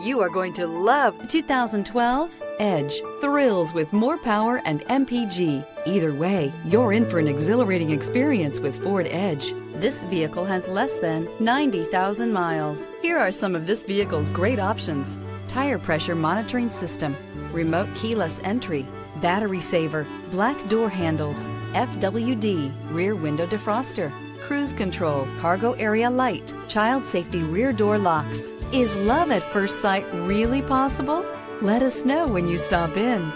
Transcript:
You are going to love 2012 Edge. Thrills with more power and MPG. Either way, you're in for an exhilarating experience with Ford Edge. This vehicle has less than 90,000 miles. Here are some of this vehicle's great options: tire pressure monitoring system, remote keyless entry, battery saver, black door handles, FWD, rear window defroster, cruise control, cargo area light, child safety rear door locks. Is love at first sight really possible? Let us know when you stop in.